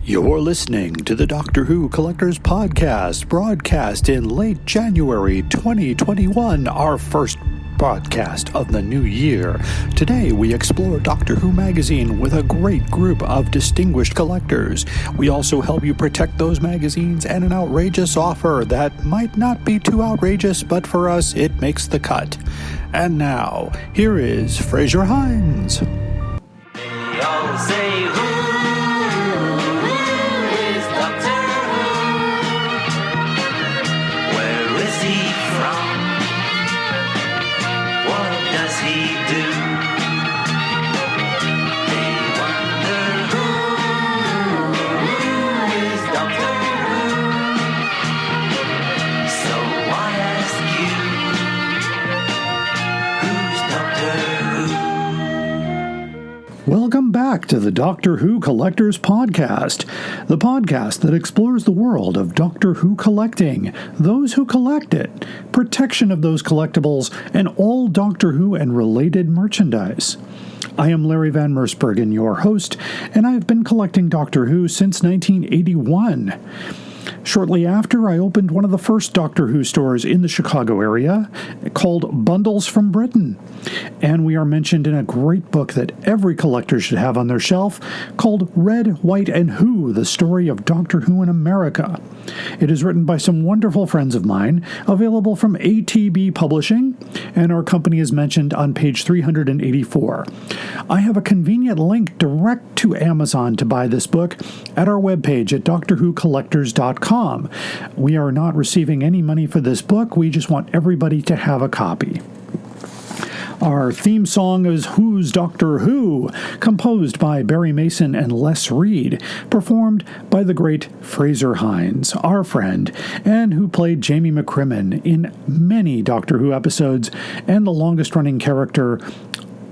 You're listening to the Doctor Who Collectors Podcast, broadcast in late January 2021, our first podcast of the new year. Today we explore Doctor Who magazine with a great group of distinguished collectors. We also help you protect those magazines and an outrageous offer that might not be too outrageous, but for us it makes the cut. And now, here is Fraser Hines. They all say who is Doctor Who? Where is he from? What does he do? They wonder who is Doctor Who? So I ask you, who's Doctor Who? Welcome back to the Doctor Who Collectors Podcast, the podcast that explores the world of Doctor Who collecting, those who collect it, protection of those collectibles, and all Doctor Who and related merchandise. I am Larry Van Mersbergen, your host, and I have been collecting Doctor Who since 1981. Shortly after, I opened one of the first Doctor Who stores in the Chicago area called Bundles from Britain. And we are mentioned in a great book that every collector should have on their shelf called Red, White, and Who, the Story of Doctor Who in America. It is written by some wonderful friends of mine, available from ATB Publishing, and our company is mentioned on page 384. I have a convenient link direct to Amazon to buy this book at our webpage at drwhocollectors.com. We are not receiving any money for this book. We just want everybody to have a copy. Our theme song is Who's Doctor Who, composed by Barry Mason and Les Reed, performed by the great Fraser Hines, our friend, and who played Jamie McCrimmon in many Doctor Who episodes and the longest-running character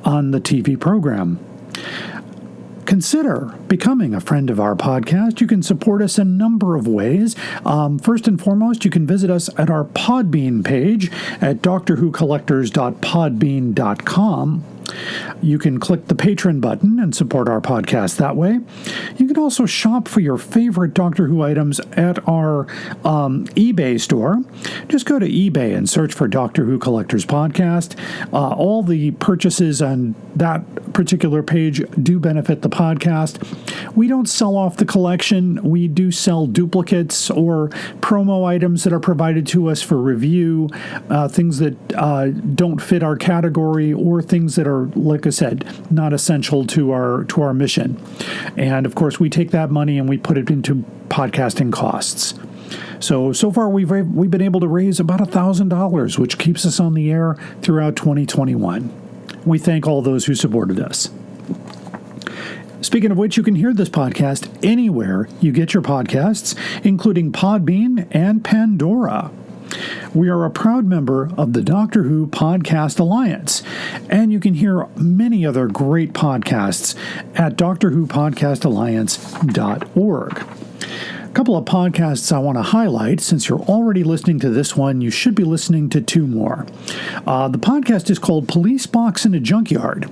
on the TV program. Consider becoming a friend of our podcast. You can support us a number of ways. First and foremost, you can visit us at our Podbean page at drwhocollectors.podbean.com. You can click the Patreon button and support our podcast that way. You can also shop for your favorite Doctor Who items at our eBay store. Just go to eBay and search for Doctor Who Collectors Podcast. All the purchases on that particular page do benefit the podcast. We don't sell off the collection. We do sell duplicates or promo items that are provided to us for review, things that don't fit our category, or things that are, like I said, not essential to our mission. And of course, we take that money and we put it into podcasting costs. So far we've been able to raise about $1,000, which keeps us on the air throughout 2021. We thank all those who supported us. Speaking of which, you can hear this podcast anywhere you get your podcasts, including Podbean and Pandora. We are a proud member of the Doctor Who Podcast Alliance, and you can hear many other great podcasts at drwhopodcastalliance.org. A couple of podcasts I want to highlight. Since you're already listening to this one, you should be listening to two more. The podcast is called Police Box in a Junkyard.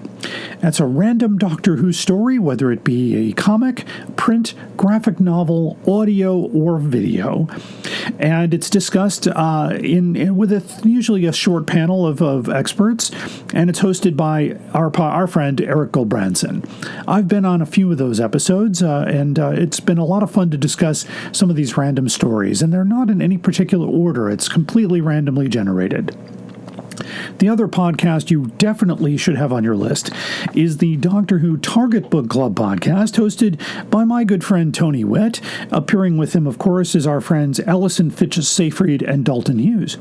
That's a random Doctor Who story, whether it be a comic, print, graphic novel, audio, or video. And it's discussed with usually a short panel of experts, and it's hosted by our friend Eric Gulbranson. I've been on a few of those episodes, and it's been a lot of fun to discuss some of these random stories, and they're not in any particular order. It's completely randomly generated. The other podcast you definitely should have on your list is the Doctor Who Target Book Club podcast, hosted by my good friend Tony Witt. Appearing with him, of course, is our friends Ellison Fitch-Seyfried and Dalton Hughes.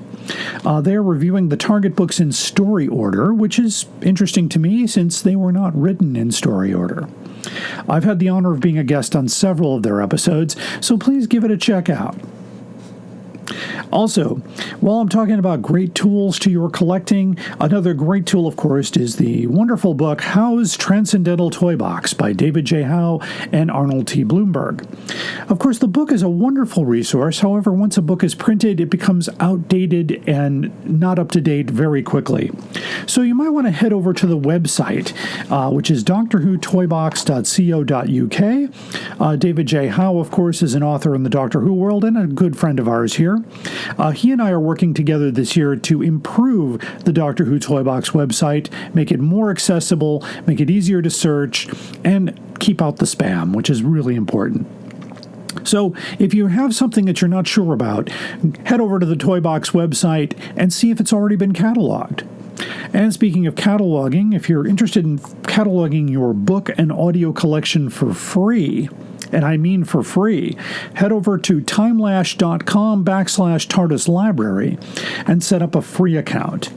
They are reviewing the Target books in story order, which is interesting to me since they were not written in story order. I've had the honor of being a guest on several of their episodes, so please give it a check out. Also, while I'm talking about great tools to your collecting, another great tool, of course, is the wonderful book Howe's Transcendental Toy Box by David J. Howe and Arnold T. Bloomberg. Of course, the book is a wonderful resource. However, once a book is printed, it becomes outdated and not up to date very quickly. So you might want to head over to the website, which is drwhotoybox.co.uk. David J. Howe, of course, is an author in the Doctor Who world and a good friend of ours here. He and I are working together this year to improve the Doctor Who Toy Box website, make it more accessible, make it easier to search, and keep out the spam, which is really important. So if you have something that you're not sure about, head over to the Toy Box website and see if it's already been cataloged. And speaking of cataloging, if you're interested in cataloging your book and audio collection for free, and I mean for free, head over to timelash.com/TARDIS Library and set up a free account.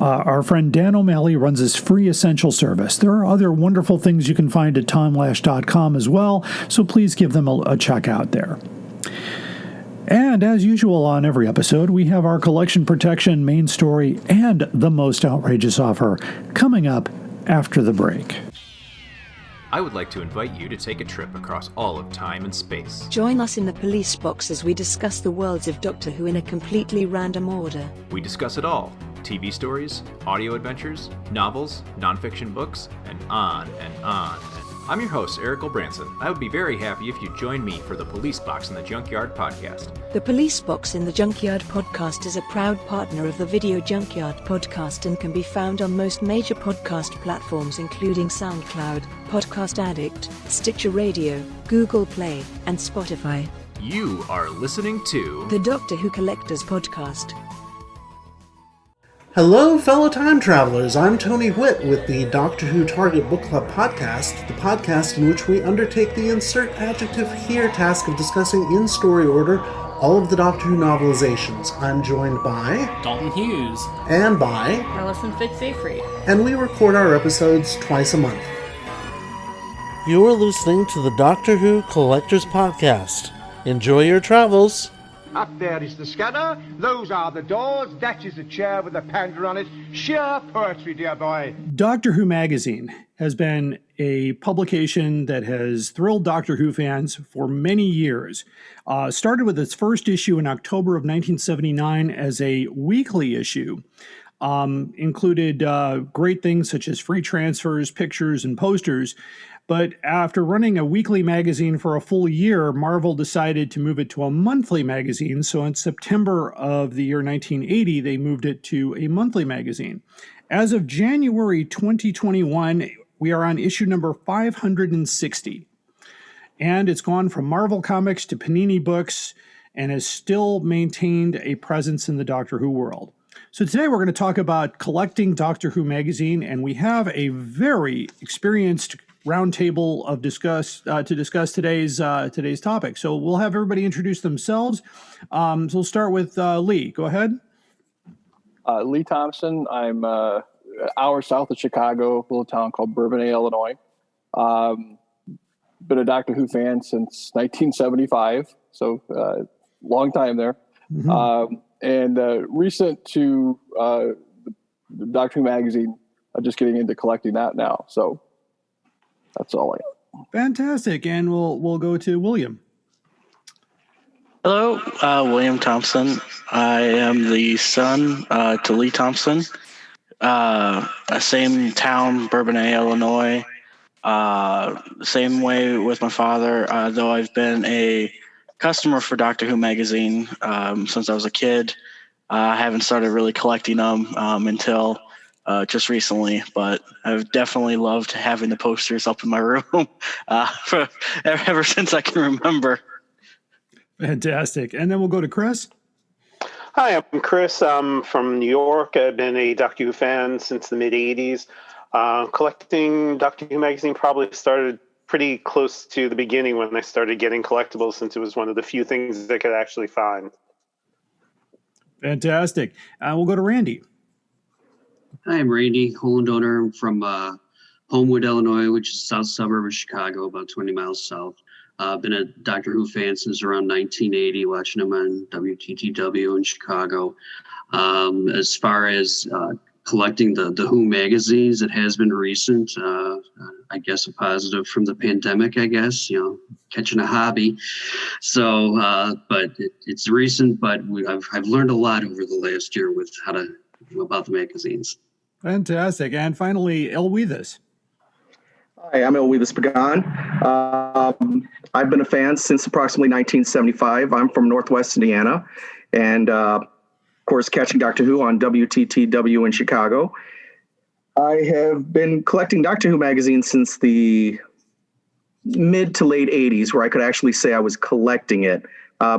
Our friend Dan O'Malley runs this free essential service. There are other wonderful things you can find at timelash.com as well, so please give them a check out there. And as usual on every episode, we have our collection protection main story and the most outrageous offer coming up after the break. I would like to invite you to take a trip across all of time and space. Join us in the police box as we discuss the worlds of Doctor Who in a completely random order. We discuss it all. TV stories, audio adventures, novels, nonfiction books, and on and on. I'm your host, Eric Branson. I would be very happy if you'd join me for the Police Box in the Junkyard podcast. The Police Box in the Junkyard podcast is a proud partner of the Video Junkyard podcast and can be found on most major podcast platforms including SoundCloud, Podcast Addict, Stitcher Radio, Google Play, and Spotify. You are listening to The Doctor Who Collectors Podcast. Hello, fellow time travelers. I'm Tony Whitt with the Doctor Who Target Book Club podcast, the podcast in which we undertake the insert adjective here task of discussing in story order all of the Doctor Who novelizations. I'm joined by Dalton Hughes and by Alison Fitz-Seyfried. and we record our episodes twice a month. You're listening to the Doctor Who Collectors Podcast. Enjoy your travels. Up there is the scanner, those are the doors, that is a chair with a panda on it. Sheer poetry, dear boy. Doctor Who Magazine has been a publication that has thrilled Doctor Who fans for many years. Started with its first issue in October of 1979 as a weekly issue. Included great things such as free transfers, pictures, and posters. But after running a weekly magazine for a full year, Marvel decided to move it to a monthly magazine. So in September of the year 1980, they moved it to a monthly magazine. As of January 2021, we are on issue number 560. And it's gone from Marvel Comics to Panini Books and has still maintained a presence in the Doctor Who world. So today we're going to talk about collecting Doctor Who magazine, and we have a very experienced roundtable of to discuss today's topic. So we'll have everybody introduce themselves. So we'll start with Lee. Go ahead. Lee Thompson. I'm an hour south of Chicago, a little town called Bourbonnais, Illinois. Been a Doctor Who fan since 1975, so long time there. Mm-hmm. And recent to the Doctor Who magazine, just getting into collecting that now. So that's all I got. Fantastic. And we'll go to William. Hello, William Thompson. I am the son to Lee Thompson. Same town, Bourbonnais, Illinois. Same way with my father, though I've been a customer for Doctor Who magazine since I was a kid. I haven't started really collecting them until just recently, but I've definitely loved having the posters up in my room ever since I can remember. Fantastic. And then we'll go to Chris. Hi, I'm Chris. I'm from New York. I've been a Doctor Who fan since the mid-'80s. Collecting Doctor Who magazine probably started pretty close to the beginning when I started getting collectibles, since it was one of the few things I could actually find. Fantastic. We'll go to Randy. Hi, I'm Randy Hollendonor. I'm from Homewood, Illinois, which is a south suburb of Chicago, about 20 miles south. I've been a Doctor Who fan since around 1980, watching them on WTTW in Chicago. As far as collecting the Who magazines, it has been recent. I guess a positive from the pandemic, catching a hobby. So, but it's recent, but I've learned a lot over the last year with about the magazines. Fantastic. And finally, El Weathis. Hi, I'm Elwevis Pagan. I've been a fan since approximately 1975. I'm from Northwest Indiana, and of course, catching Doctor Who on WTTW in Chicago. I have been collecting Doctor Who magazines since the mid to late 80s, where I could actually say I was collecting it.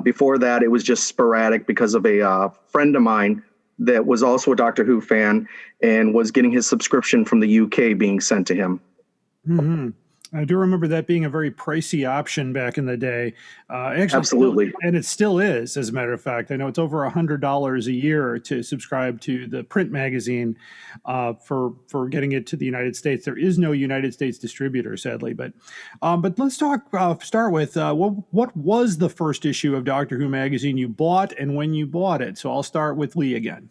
Before that, it was just sporadic because of a friend of mine that was also a Doctor Who fan and was getting his subscription from the UK being sent to him. Mm-hmm. I do remember that being a very pricey option back in the day. Actually, Absolutely. and it still is, as a matter of fact. I know it's over $100 a year to subscribe to the print magazine for getting it to the United States. There is no United States distributor, sadly. But let's start with what was the first issue of Doctor Who magazine you bought and when you bought it? So I'll start with Lee again.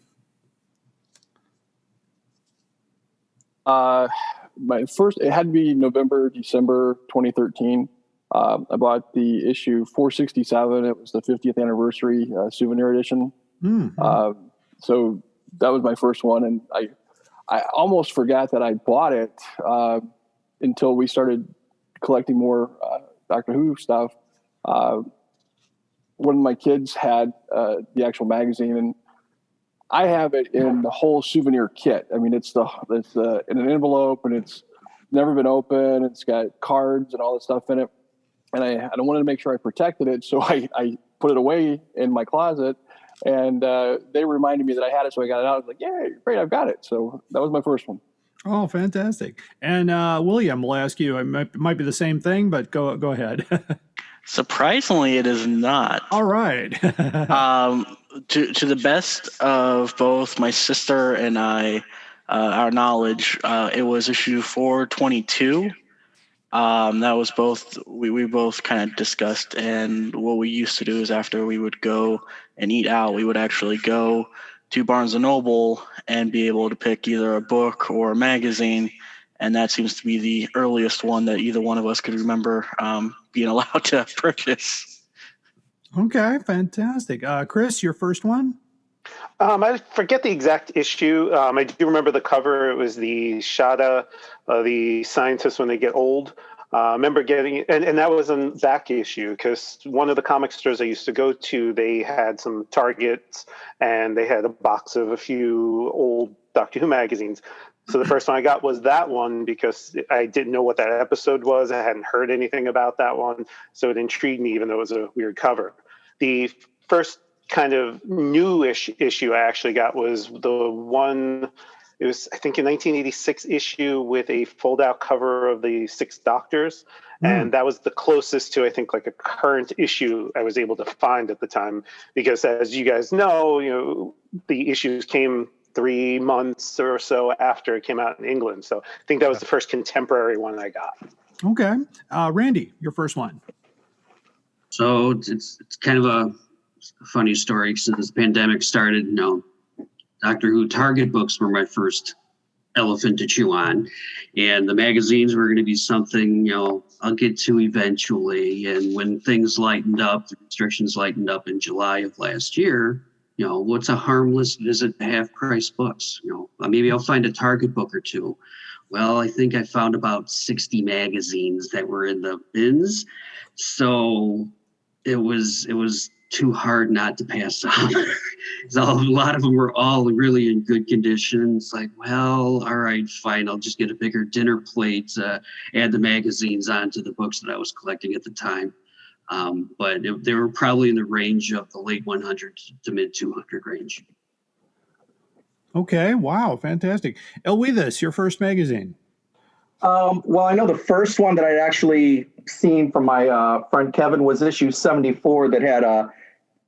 My first, it had to be December 2013. I bought the issue 467. It was the 50th anniversary souvenir edition. Mm-hmm. So that was my first one. And I almost forgot that I bought it until we started collecting more Doctor Who stuff. One of my kids had the actual magazine, and I have it in the whole souvenir kit. I mean, it's in an envelope, and it's never been opened. It's got cards and all this stuff in it. And I wanted to make sure I protected it. So I put it away in my closet, and they reminded me that I had it. So I got it out. I was like, yeah, great, I've got it. So that was my first one. Oh, fantastic. And William, we'll ask you, it might be the same thing, but go ahead. Surprisingly, it is not. All right. To the best of both my sister and I, our knowledge, it was issue 422. That was both, we both kind of discussed, and what we used to do is after we would go and eat out, we would actually go to Barnes & Noble and be able to pick either a book or a magazine, and that seems to be the earliest one that either one of us could remember being allowed to purchase. Okay, fantastic. Chris, your first one? I forget the exact issue. I do remember the cover. It was the Shada, the scientists when they get old. I remember getting it, and that was a back issue because one of the comic stores I used to go to, they had some Targets, and they had a box of a few old Doctor Who magazines. So the first one I got was that one because I didn't know what that episode was. I hadn't heard anything about that one, so it intrigued me, even though it was a weird cover. The first kind of newish issue I actually got was the one, it was I think a 1986 issue with a fold-out cover of the Six Doctors, and that was the closest to I think like a current issue I was able to find at the time, because as you guys know, the issues came 3 months or so after it came out in England, so I think that was the first contemporary one I got. Okay. Randy, your first one. So it's kind of a funny story. Since the pandemic started, Doctor Who Target books were my first elephant to chew on, and the magazines were going to be something I'll get to eventually. And when things lightened up, the restrictions lightened up in July of last year, what's a harmless visit to half-price books? Maybe I'll find a Target book or two. Well, I think I found about 60 magazines that were in the bins, so it was too hard not to pass on. So a lot of them were all really in good condition. It's like, well, all right, fine. I'll just get a bigger dinner plate, add the magazines onto the books that I was collecting at the time. But they were probably in the range of the late 100 to mid 200 range. Okay, wow, fantastic. Elwevis, your first magazine. Well, I know the first one that I'd actually seen from my friend Kevin was issue 74 that had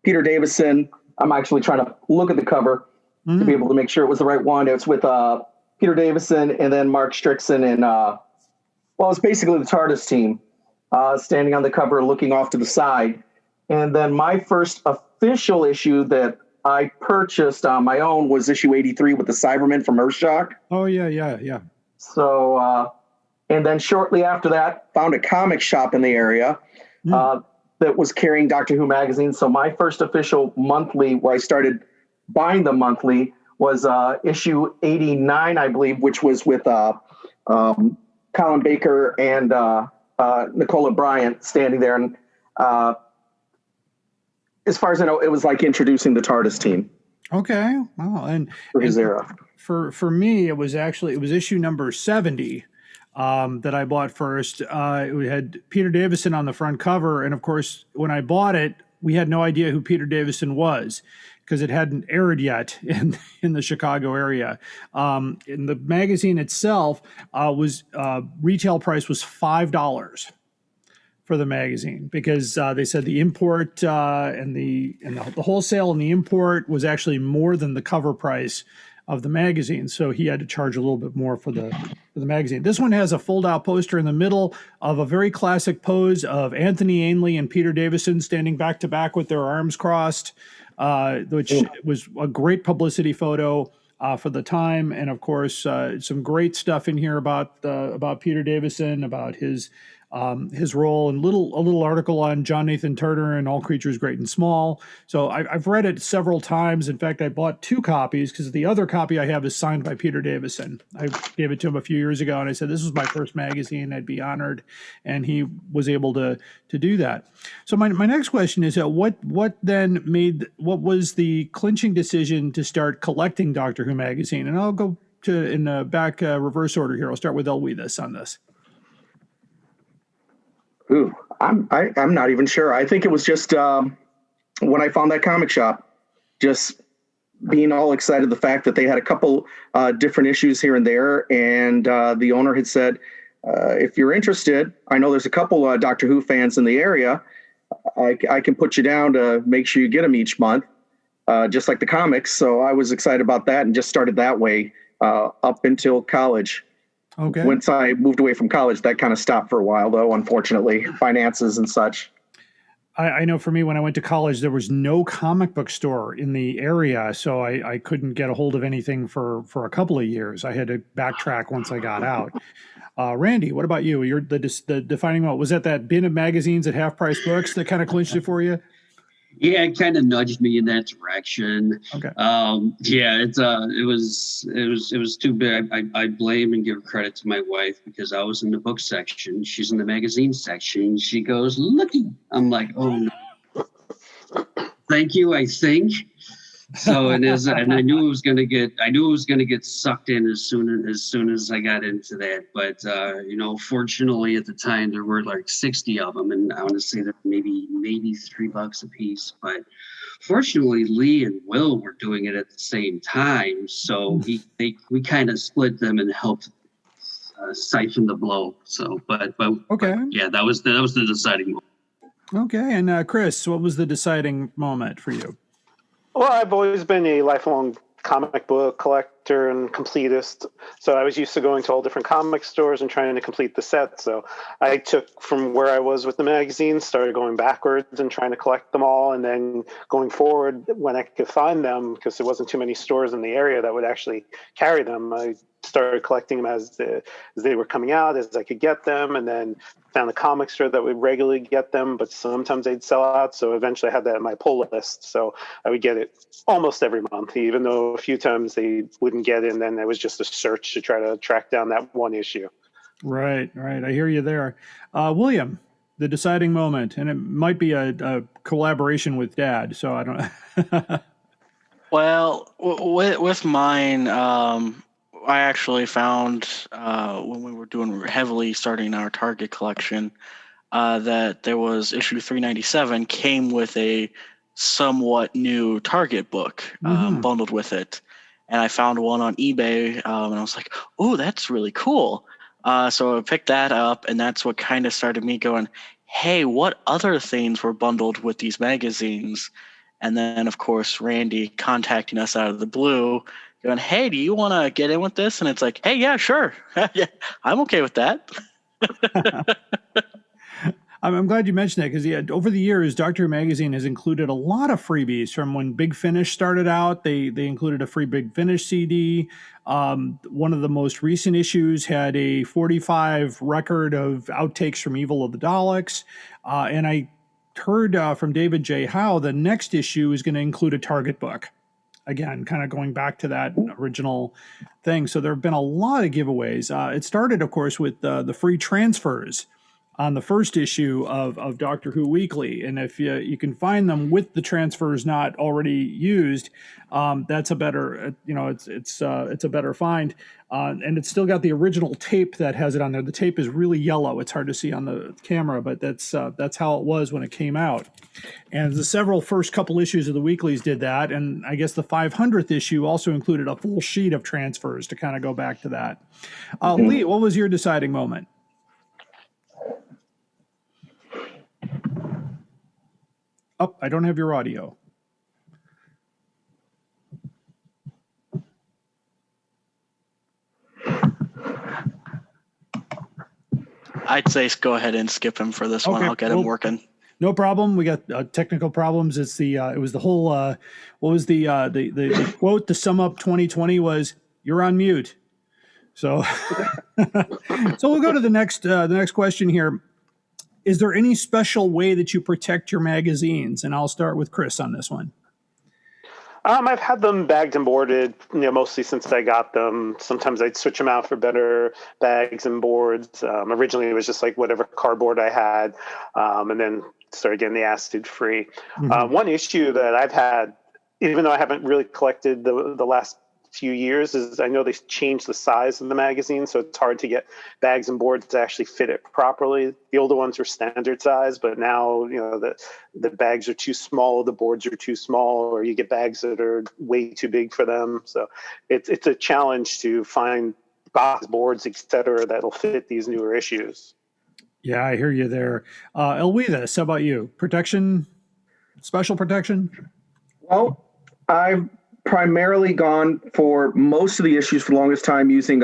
Peter Davison. I'm actually trying to look at the cover to be able to make sure it was the right one. It was with Peter Davison and then Mark Strickson and, it's basically the TARDIS team standing on the cover looking off to the side. And then my first official issue that I purchased on my own was issue 83 with the Cybermen from Earthshock. Oh, yeah. So, and then shortly after that, found a comic shop in the area that was carrying Doctor Who magazines. So my first official monthly, where I started buying the monthly, was issue 89, I believe, which was with Colin Baker and Nicola Bryant standing there. And as far as I know, it was like introducing the TARDIS team. Okay. Wow. And for his era. For me, it was issue number 70 that I bought first. It had Peter Davison on the front cover, and of course, when I bought it, we had no idea who Peter Davison was because it hadn't aired yet in the Chicago area. In the magazine itself, was retail price was $5 for the magazine because they said the import and the wholesale and the import was actually more than the cover price of the magazine. So he had to charge a little bit more for the magazine. This one has a fold-out poster in the middle of a very classic pose of Anthony Ainley and Peter Davison standing back to back with their arms crossed, which was a great publicity photo for the time. And of course, some great stuff in here about Peter Davison, about his role, and a little article on John Nathan Turner and All Creatures Great and Small. So I've read it several times. In fact, I bought 2 copies because the other copy I have is signed by Peter Davison. I gave it to him a few years ago, and I said, this was my first magazine. I'd be honored. And he was able to do that. So my next question is, what was the clinching decision to start collecting Doctor Who magazine? And I'll go in back reverse order here. I'll start with Elwithis on this. Ooh, I'm not even sure. I think it was just when I found that comic shop, just being all excited the fact that they had a couple different issues here and there, and the owner had said, if you're interested, I know there's a couple Doctor Who fans in the area. I can put you down to make sure you get them each month, just like the comics. So I was excited about that and just started that way up until college. Okay. Once I moved away from college, that kind of stopped for a while, though, unfortunately, finances and such. I know for me, when I went to college, there was no comic book store in the area, so I couldn't get a hold of anything for a couple of years. I had to backtrack once I got out. Randy, what about you? You're the defining moment. Was that bin of magazines at Half Price Books that kind of clinched it for you? Yeah, it kind of nudged me in that direction. Okay. Yeah, it was too big. I blame and give credit to my wife because I was in the book section. She's in the magazine section. She goes, "Looky." I'm like, "Oh no. Thank you, I think." So and I knew it was gonna get sucked in as soon as I got into that. But fortunately at the time there were like 60 of them, and I want to say that maybe $3 a piece. But fortunately, Lee and Will were doing it at the same time, so we kind of split them and helped siphon the blow. So, but okay, yeah, that was the deciding moment. Okay, and Chris, what was the deciding moment for you? Well, I've always been a lifelong comic book collector and completist. So I was used to going to all different comic stores and trying to complete the set. So I took from where I was with the magazines, started going backwards and trying to collect them all. And then going forward, when I could find them, because there wasn't too many stores in the area that would actually carry them, I started collecting them as they were coming out, as I could get them, and then found a comic store that would regularly get them, but sometimes they'd sell out. So eventually I had that in my pull list. So I would get it almost every month, even though a few times they wouldn't get it, and then it was just a search to try to track down that one issue. Right. I hear you there. William, the deciding moment, and it might be a collaboration with Dad, so I don't know. Well, with mine, I actually found when we were starting our Target collection, that there was issue 397 came with a somewhat new Target book bundled with it. And I found one on eBay, and I was like, oh, that's really cool. So I picked that up, and that's what kind of started me going, hey, what other things were bundled with these magazines? And then, of course, Randy contacting us out of the blue, going, hey, do you want to get in with this? And it's like, hey, yeah, sure. Yeah, I'm okay with that. I'm glad you mentioned that because over the years, Doctor Who Magazine has included a lot of freebies. From when Big Finish started out, they included a free Big Finish CD. One of the most recent issues had a 45 record of outtakes from Evil of the Daleks. And I heard from David J. Howe the next issue is going to include a Target book. again, kind of going back to that original thing. So there have been a lot of giveaways. It started, of course, with the free transfers on the first issue of Doctor Who Weekly, and if you can find them with the transfers not already used, that's a better it's a better find, and it's still got the original tape that has it on there. The tape is really yellow; it's hard to see on the camera, but that's how it was when it came out. And the several first couple issues of the weeklies did that, and I guess the 500th issue also included a full sheet of transfers to kind of go back to that. Lee, what was your deciding moment? Oh, I don't have your audio. I'd say go ahead and skip him for this one. I'll get him working. No problem. We got technical problems. It's it was the whole what was the quote to sum up 2020 was "You're on mute." So so we'll go to the next question here. Is there any special way that you protect your magazines? And I'll start with Chris on this one. I've had them bagged and boarded, mostly since I got them. Sometimes I'd switch them out for better bags and boards. Originally, it was just like whatever cardboard I had, and then started getting the acid free. One issue that I've had, even though I haven't really collected the last few years, is I know they changed the size of the magazine, so it's hard to get bags and boards to actually fit it properly. The older ones were standard size, but now the bags are too small, the boards are too small, or you get bags that are way too big for them. So it's a challenge to find box boards, etc., that'll fit these newer issues. Yeah, I hear you there. Elwitha, how about you? Protection, special protection? Well, I've primarily gone for most of the issues for the longest time using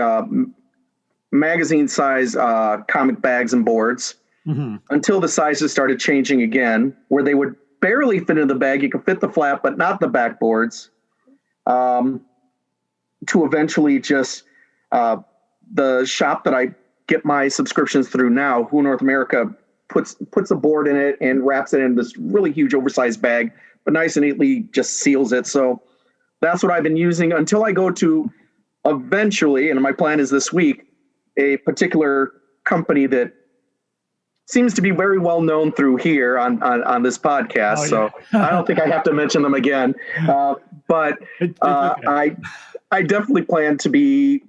magazine size comic bags and boards until the sizes started changing again, where they would barely fit in the bag. You could fit the flap, but not the backboards, to eventually just the shop that I get my subscriptions through now, Who North America, puts a board in it and wraps it in this really huge oversized bag, but nice and neatly just seals it. So that's what I've been using until I go to eventually, and my plan is this week, a particular company that seems to be very well known through here on this podcast. Oh, yeah. So I don't think I have to mention them again. But okay. I definitely plan to be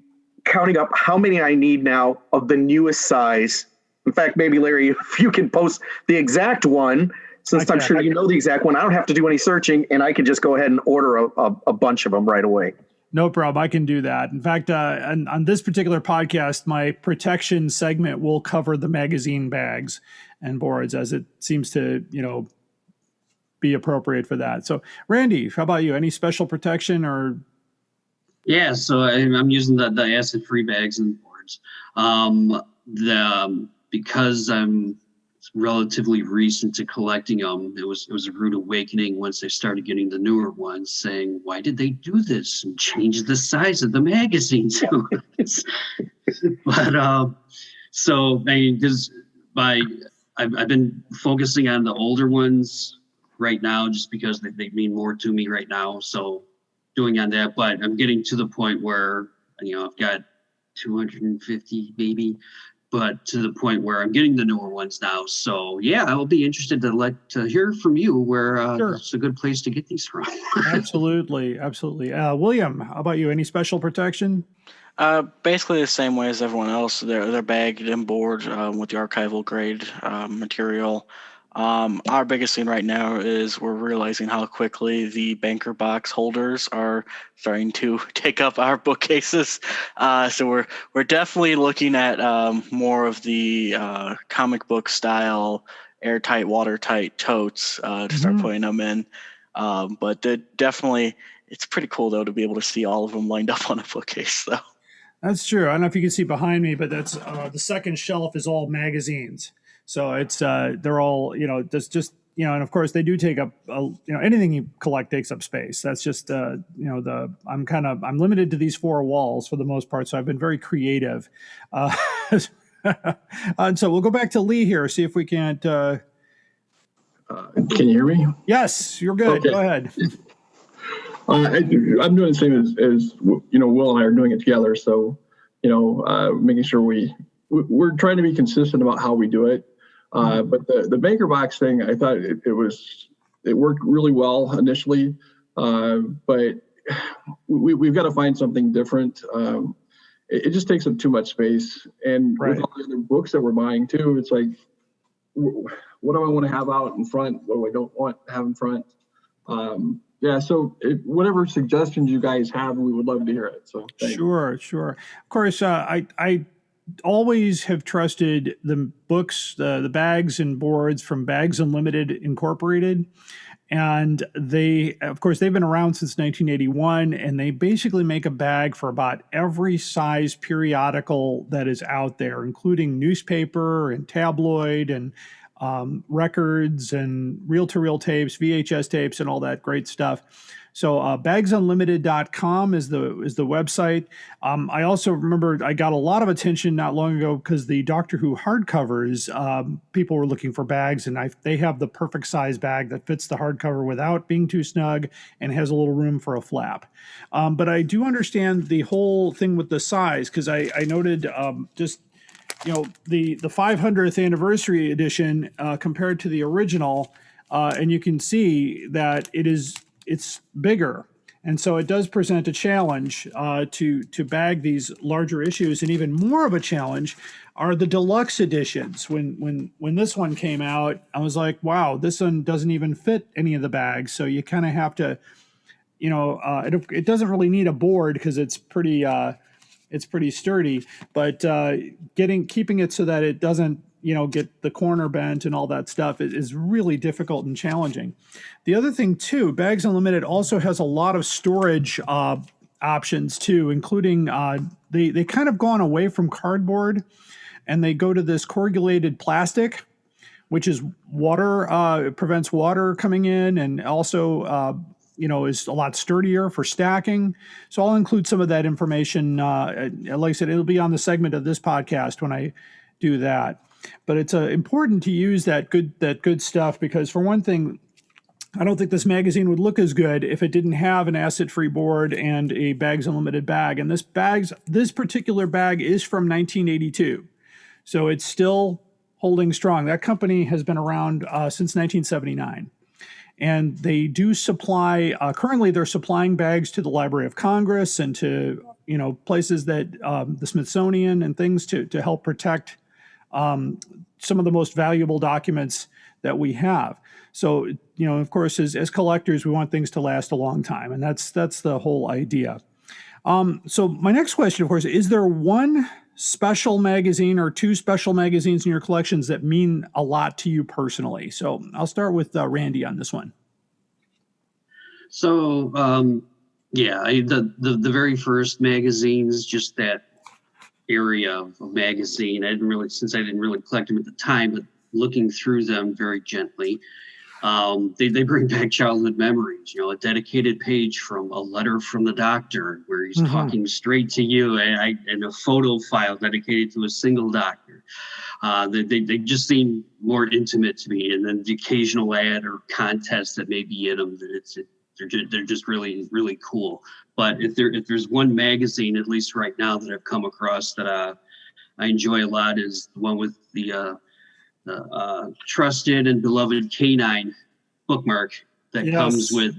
counting up how many I need now of the newest size. In fact, maybe Larry, if you can post the exact one, since I'm sure you know the exact one, I don't have to do any searching, and I can just go ahead and order a bunch of them right away. No problem. I can do that. In fact, on this particular podcast, my protection segment will cover the magazine bags and boards, as it seems to, be appropriate for that. So, Randy, how about you? Any special protection or? Yeah, so I'm using the acid-free bags and boards. Because I'm relatively recent to collecting them, it was a rude awakening once I started getting the newer ones, saying, why did they do this and change the size of the magazines? But so I mean, because I've been focusing on the older ones right now, just because they mean more to me right now. So doing on that, but I'm getting to the point where I've got 250 maybe. But to the point where I'm getting the newer ones now. So, yeah, I will be interested to hear from you where sure. It's a good place to get these from. Absolutely. William, how about you? Any special protection? Basically the same way as everyone else. They're bagged and board with the archival grade material. Our biggest thing right now is we're realizing how quickly the banker box holders are starting to take up our bookcases. So we're definitely looking at more of the comic book style, airtight, watertight totes to start putting them in. But definitely, it's pretty cool though to be able to see all of them lined up on a bookcase. So that's true. I don't know if you can see behind me, but that's the second shelf is all magazines. So it's they're all just and of course they do take up anything you collect takes up space. That's just I'm limited to these four walls for the most part. So I've been very creative, and so we'll go back to Lee here. See if we can't. Can you hear me? Yes, you're good. Okay. Go ahead. I'm doing the same as Will and I are doing it together. So, making sure we're trying to be consistent about how we do it. But the banker box thing, I thought it worked really well initially, but we've got to find something different. It just takes up too much space, and with all the other books that we're buying too, it's like, what do I want to have out in front? What do I don't want to have in front? So whatever suggestions you guys have, we would love to hear it. So thanks. Sure. Of course, I always have trusted the books, the bags and boards from Bags Unlimited Incorporated. And they've been around since 1981, and they basically make a bag for about every size periodical that is out there, including newspaper and tabloid and records and reel-to-reel tapes, VHS tapes, and all that great stuff. So bagsunlimited.com is the website. I also remember I got a lot of attention not long ago because the Doctor Who hardcovers, people were looking for bags, and they have the perfect size bag that fits the hardcover without being too snug and has a little room for a flap. But I do understand the whole thing with the size, because I noted the 500th anniversary edition compared to the original, and you can see that it's bigger, and so it does present a challenge to bag these larger issues. And even more of a challenge are the deluxe editions. When this one came out, I was like, wow, this one doesn't even fit any of the bags. So you kind of have to, it doesn't really need a board because it's pretty sturdy, but keeping it so that it doesn't get the corner bent and all that stuff is really difficult and challenging. The other thing too, Bags Unlimited also has a lot of storage options too, including they kind of gone away from cardboard, and they go to this corrugated plastic, which is water, it prevents water coming in, and also is a lot sturdier for stacking. So I'll include some of that information. Like I said, it'll be on the segment of this podcast when I do that. But it's important to use that good stuff, because for one thing, I don't think this magazine would look as good if it didn't have an acid-free board and a Bags Unlimited bag. And this particular bag is from 1982, so it's still holding strong. That company has been around since 1979. And they do supply, currently they're supplying bags to the Library of Congress and to, places that the Smithsonian and things to help protect some of the most valuable documents that we have. So, of course, as collectors, we want things to last a long time. And that's the whole idea. So my next question, of course, is there one special magazine or two special magazines in your collections that mean a lot to you personally? So I'll start with Randy on this one. So, the very first magazines, just that area of magazine, I didn't really collect them at the time, but looking through them very gently, they bring back childhood memories. A dedicated page from A Letter from the Doctor, where he's talking straight to you, and a photo file dedicated to a single doctor. They just seem more intimate to me. And then the occasional ad or contest that may be in them, they're just really, really cool. But if there's one magazine, at least right now, that I've come across that I enjoy a lot, is the one with the trusted and beloved canine bookmark that comes with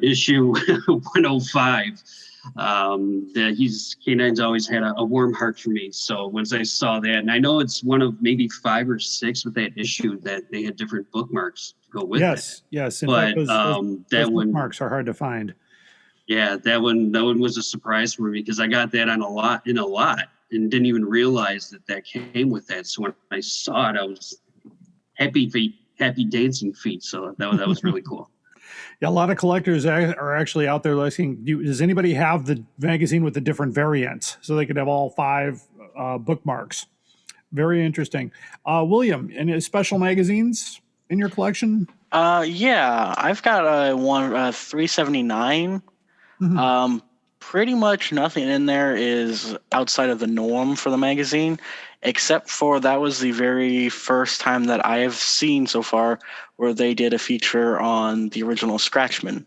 issue 105. Canine's always had a warm heart for me. So once I saw that, and I know it's one of maybe 5 or 6 with that issue that they had different bookmarks to go with it. Yes. But those that one, bookmarks are hard to find. Yeah, that one was a surprise for me, because I got that in a lot and didn't even realize that came with that. So when I saw it, I was happy dancing feet. So that was really cool. Yeah, a lot of collectors are actually out there asking, does anybody have the magazine with the different variants so they could have all 5 bookmarks? Very interesting. William, any special magazines in your collection? Yeah, I've got one 379. Pretty much nothing in there is outside of the norm for the magazine, except for that was the very first time that I have seen so far where they did a feature on the original Scratchman.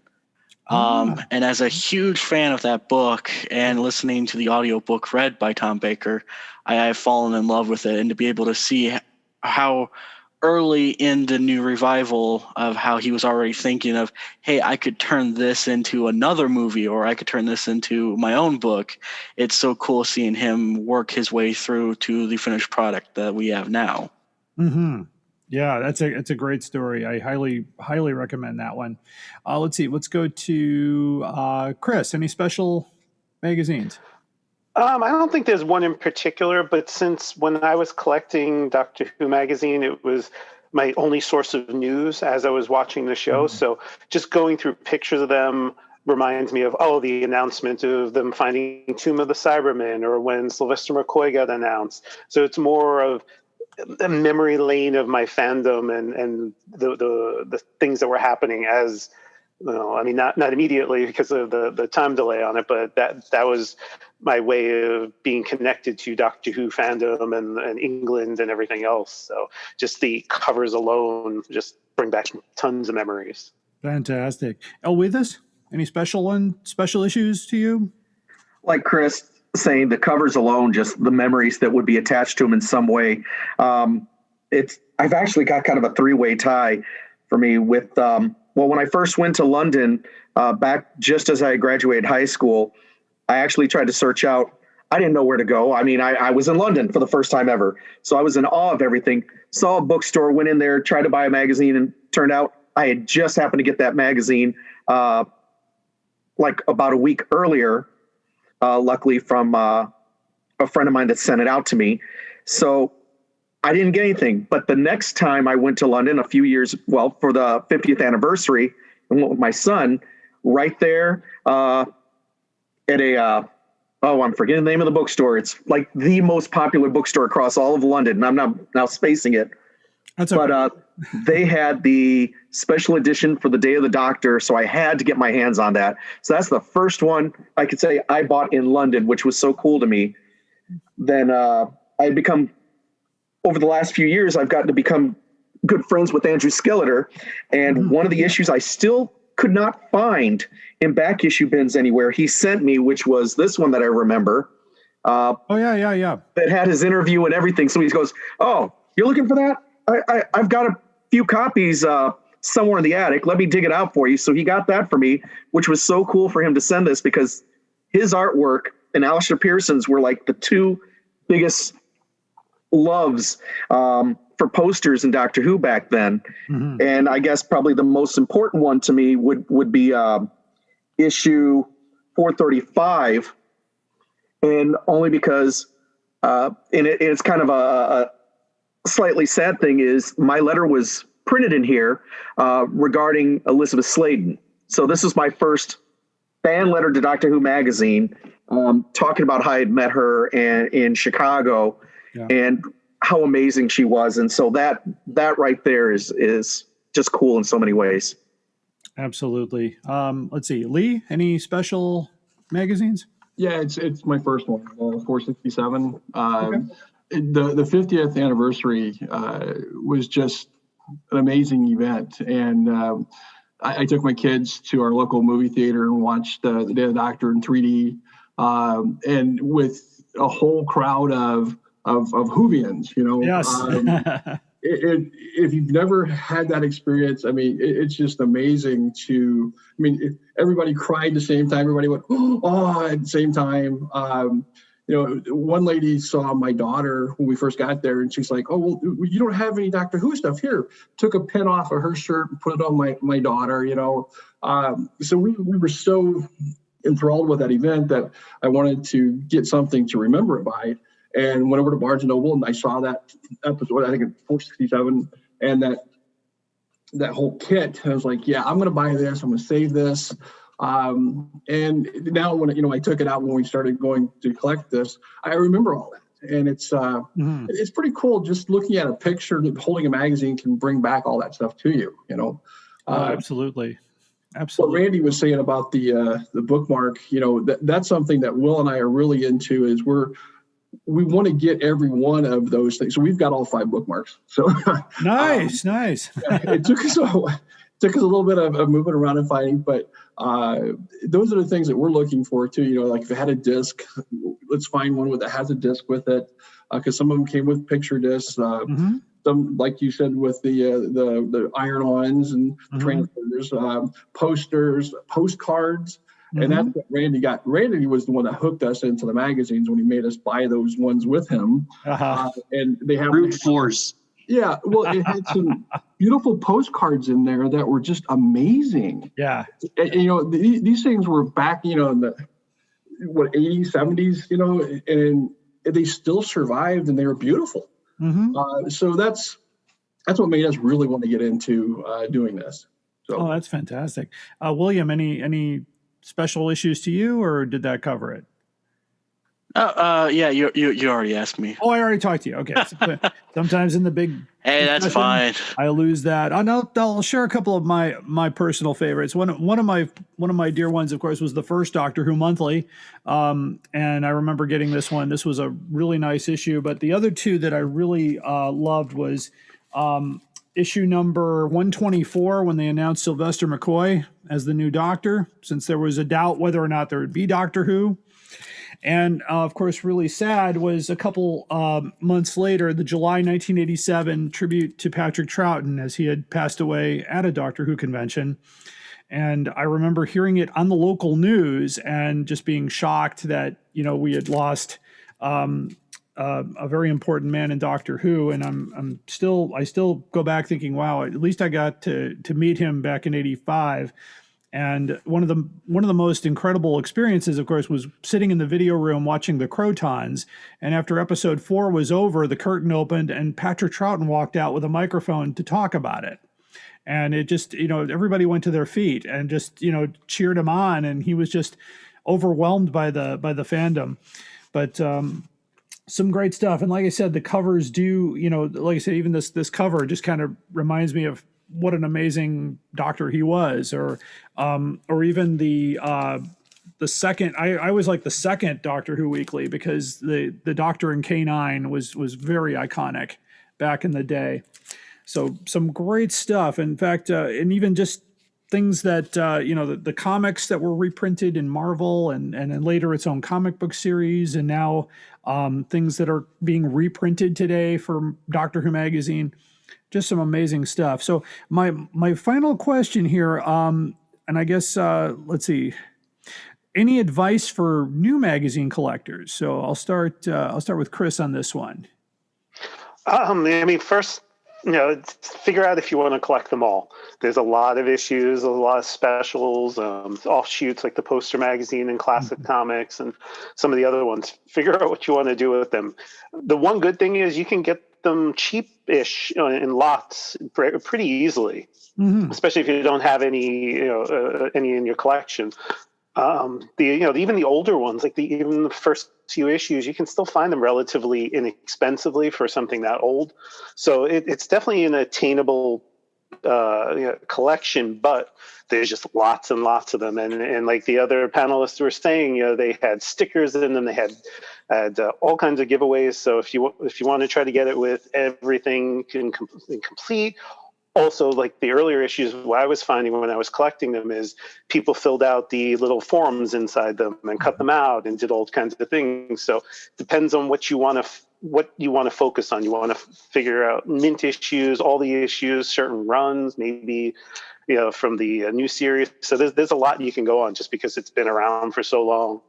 And as a huge fan of that book and listening to the audiobook read by Tom Baker, I have fallen in love with it. And to be able to see how early in the new revival of how he was already thinking of, hey, I could turn this into another movie, or I could turn this into my own book. It's so cool seeing him work his way through to the finished product that we have now. Mm-hmm. Yeah, it's a great story. I highly recommend that one. Let's see. Let's go to Chris. Any special magazines? I don't think there's one in particular, but since when I was collecting Doctor Who magazine, it was my only source of news as I was watching the show. So just going through pictures of them reminds me of, the announcement of them finding Tomb of the Cybermen, or when Sylvester McCoy got announced. So it's more of a memory lane of my fandom and the things that were happening as, I mean, not immediately because of the time delay on it, but that was my way of being connected to Doctor Who fandom and England and everything else. So just the covers alone just bring back tons of memories. Fantastic. Elwithus, any special issues to you? Like Chris saying, the covers alone, just the memories that would be attached to them in some way. I've actually got kind of a three-way tie for me with, when I first went to London, back just as I graduated high school, I actually tried to search out. I didn't know where to go. I mean, I was in London for the first time ever. So I was in awe of everything. Saw a bookstore, went in there, tried to buy a magazine, and turned out I had just happened to get that magazine like about a week earlier, luckily from a friend of mine that sent it out to me. So I didn't get anything. But the next time I went to London for the 50th anniversary, and went with my son, right there at I'm forgetting the name of the bookstore. It's like the most popular bookstore across all of London, and I'm not now spacing it. That's okay. But they had the special edition for the Day of the Doctor, so I had to get my hands on that. So that's the first one I could say I bought in London, which was so cool to me. Then I become, over the last few years, I've gotten to become good friends with Andrew Skeletor, and one of the issues I still could not find in back issue bins anywhere, he sent me, which was this one that I remember. Yeah. That had his interview and everything. So he goes, "Oh, you're looking for that? I've got a few copies somewhere in the attic. Let me dig it out for you." So he got that for me, which was so cool for him to send this, because his artwork and Alistair Pearson's were like the two biggest loves for posters in Doctor Who back then. And I guess probably the most important one to me would be issue 435, and only because it's kind of a slightly sad thing is my letter was printed in here regarding Elizabeth Sladen. So this is my first fan letter to Doctor Who magazine, talking about how I had met her in Chicago and how amazing she was. And so that right there is just cool in so many ways. Absolutely. Let's see, Lee, any special magazines? Yeah, it's my first one, 467. The 50th anniversary was just an amazing event, and I took my kids to our local movie theater and watched the Day of the Doctor in 3D, and with a whole crowd of Whovians, Yes. If you've never had that experience, I mean, it's just amazing everybody cried at the same time. Everybody went, oh, at the same time. One lady saw my daughter when we first got there, and she's like, "Oh, well, you don't have any Doctor Who stuff here." Took a pin off of her shirt and put it on my daughter, So we were so enthralled with that event that I wanted to get something to remember it by. And went over to Barnes & Noble, and I saw that episode, I think it's 467, and that whole kit. I was like, yeah, I'm going to buy this. I'm going to save this. And now when I took it out when we started going to collect this, I remember all that. And it's pretty cool just looking at a picture, holding a magazine can bring back all that stuff to you, Absolutely. What Randy was saying about the bookmark, that's something that Will and I are really into, is we want to get every one of those things. So we've got all 5 bookmarks. So nice. It took us a little bit of moving around and fighting, but those are the things that we're looking for too. Like if it had a disc, let's find one that has a disc with it, because some of them came with picture discs. Some, like you said, with the iron-ons and transfers, posters, postcards. And that's what Randy got. Randy was the one that hooked us into the magazines when he made us buy those ones with him. And they have brute force. Yeah, well, it had some beautiful postcards in there that were just amazing. Yeah. And these things were back, in the 80s, 70s, and they still survived and they were beautiful. So that's what made us really want to get into doing this. So, that's fantastic. William, any special issues to you, or did that cover it? Yeah, you already asked me. Oh, I already talked to you. Okay. Sometimes in the big Hey, that's fine. I lose that. I'll share a couple of my personal favorites. One of my dear ones, of course, was the first Doctor Who monthly, and I remember getting this one. This was a really nice issue. But the other two that I really loved was issue number 124, when they announced Sylvester McCoy as the new Doctor, since there was a doubt whether or not there would be Doctor Who. And, of course, really sad was a couple months later, the July 1987 tribute to Patrick Troughton, as he had passed away at a Doctor Who convention. And I remember hearing it on the local news and just being shocked that, we had lost a very important man in Doctor Who. And I still go back thinking, wow, at least I got to meet him back in 85. And one of the most incredible experiences, of course, was sitting in the video room watching the Crotons. And after episode 4 was over, the curtain opened and Patrick Troughton walked out with a microphone to talk about it. And it just, everybody went to their feet and just, cheered him on. And he was just overwhelmed by the fandom. But some great stuff. And like I said, the covers do, like I said, even this cover just kind of reminds me of what an amazing doctor he was, or even the second. I always like the second Doctor Who Weekly, because the Doctor in K9 was very iconic back in the day. So some great stuff. In fact, and even just things that the comics that were reprinted in Marvel, and then later its own comic book series, and now things that are being reprinted today for Doctor Who magazine. Just some amazing stuff. So my final question here, and I guess let's see, any advice for new magazine collectors? So I'll start with Chris on this one. First, figure out if you want to collect them all. There's a lot of issues, a lot of specials, offshoots like the Poster magazine and Classic Comics and some of the other ones. Figure out what you want to do with them. The one good thing is you can get them cheap-ish in lots pretty easily, especially if you don't have any in your collection. Even the older ones, like even the first few issues, you can still find them relatively inexpensively for something that old. So it's definitely an attainable collection, but there's just lots and lots of them. And like the other panelists were saying, they had stickers in them. They had all kinds of giveaways. So if you want to try to get it with everything complete. Also, like the earlier issues, what I was finding when I was collecting them is people filled out the little forms inside them and cut them out and did all kinds of things. So it depends on what you want to focus on. You want to figure out mint issues, all the issues, certain runs, maybe from the new series. So there's a lot you can go on just because it's been around for so long.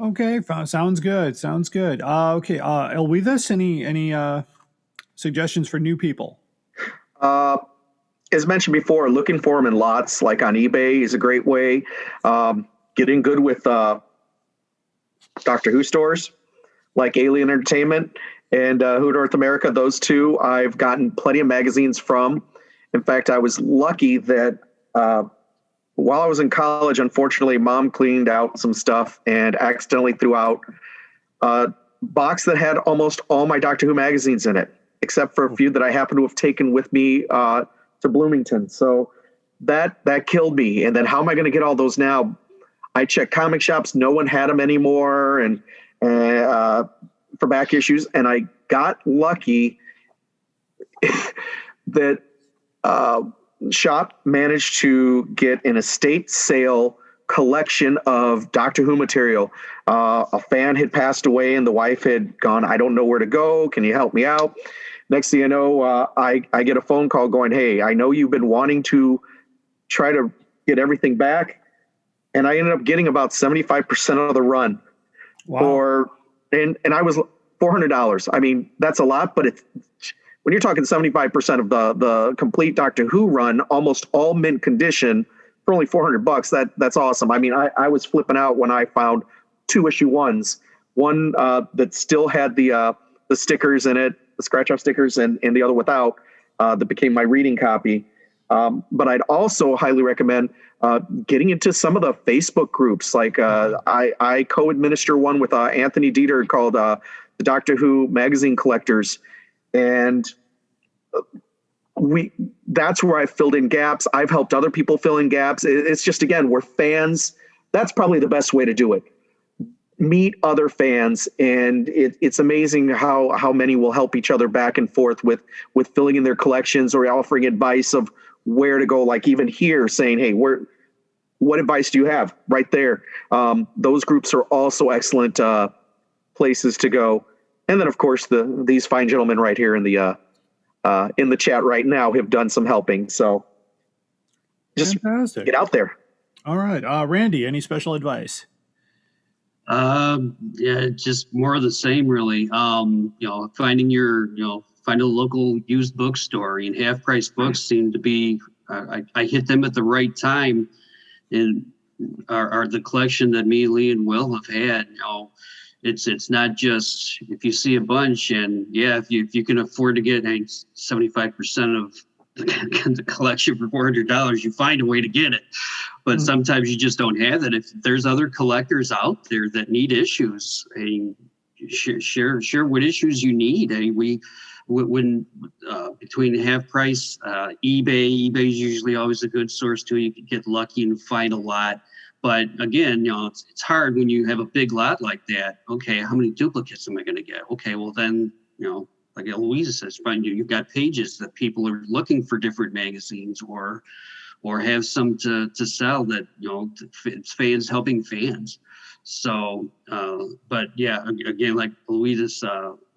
Okay, sounds good. Okay, Elwithus, any suggestions for new people? As mentioned before, looking for them in lots, like on eBay, is a great way. Getting good with Doctor Who stores, like Alien Entertainment and Who North America. Those two I've gotten plenty of magazines from. In fact, I was lucky that while I was in college, unfortunately, Mom cleaned out some stuff and accidentally threw out a box that had almost all my Doctor Who magazines in it, except for a few that I happen to have taken with me to Bloomington. So that killed me. And then how am I going to get all those now? I checked comic shops. No one had them anymore. And for back issues. And I got lucky that shop managed to get an estate sale collection of Doctor Who material. A fan had passed away and the wife had gone, I don't know where to go. Can you help me out? Next thing you know, I get a phone call going, hey, I know you've been wanting to try to get everything back. And I ended up getting about 75% of the run. Wow. And I was $400. I mean, that's a lot, but when you're talking 75% of the complete Doctor Who run, almost all mint condition for only $400, that's awesome. I mean, I was flipping out when I found 2 issue ones, one that still had the stickers in it, the scratch off stickers, and the other without, that became my reading copy. But I'd also highly recommend getting into some of the Facebook groups. Like I co-administer one with Anthony Dieter called the Doctor Who Magazine Collectors. And that's where I've filled in gaps. I've helped other people fill in gaps. It's just, again, we're fans. That's probably the best way to do it. Meet other fans, and it's amazing how many will help each other back and forth with filling in their collections or offering advice of where to go. Like even here saying, hey, what advice do you have? Right there. Those groups are also excellent places to go. And then, of course, these fine gentlemen right here in the chat right now have done some helping. So just Fantastic. get out there. All right. Randy, any special advice? Yeah, just more of the same, really. Finding find a local used bookstore, and half price books seem to be, I hit them at the right time, and are the collection that me, Lee, and Will have had. It's not just if you see a bunch, and if you can afford to get 75% of the collection for $400, you find a way to get it. But sometimes you just don't have it. If there's other collectors out there that need issues, share what issues you need. When between half price, eBay is usually always a good source too. You can get lucky and find a lot. But again, it's hard when you have a big lot like that. Okay, how many duplicates am I going to get? Okay, well then, like Louisa says, you've got pages that people are looking for different magazines or have some to sell that, it's fans helping fans. So, but yeah, again, like Louisa's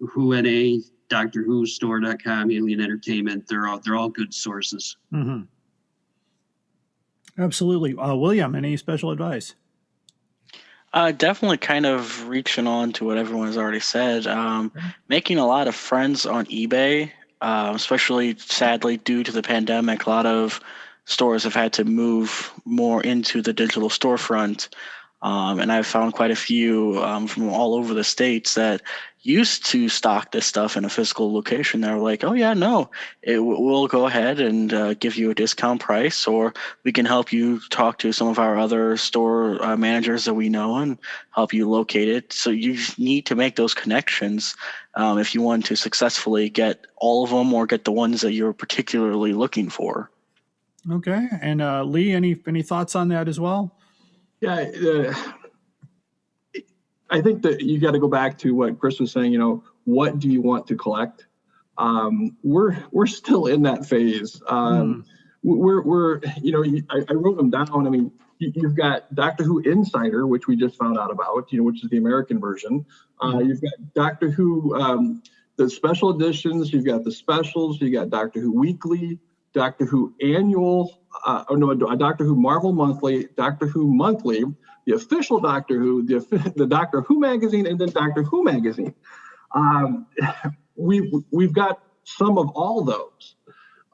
WhoNA, Doctor Who Store.com, Alien Entertainment, they're all good sources. Mm-hmm. Absolutely. William, any special advice? Definitely kind of reaching on to what everyone has already said. Making a lot of friends on eBay, especially sadly due to the pandemic, a lot of stores have had to move more into the digital storefront. And I've found quite a few from all over the states that used to stock this stuff in a physical location. They're like, oh, yeah, no, we'll go ahead and give you a discount price, or we can help you talk to some of our other store managers that we know and help you locate it. So you need to make those connections if you want to successfully get all of them or get the ones that you're particularly looking for. Okay. And Lee, any thoughts on that as well? Yeah, I think that you got to go back to what Chris was saying. What do you want to collect? We're still in that phase. We're I wrote them down. I mean, you've got Doctor Who Insider, which we just found out about, which is the American version. You've got Doctor Who, the special editions. You've got the specials. You got Doctor Who Weekly, Doctor Who Annual. Doctor Who Marvel Monthly, Doctor Who Monthly, the official Doctor Who, the Doctor Who magazine, and then Doctor Who magazine. We've got some of all those,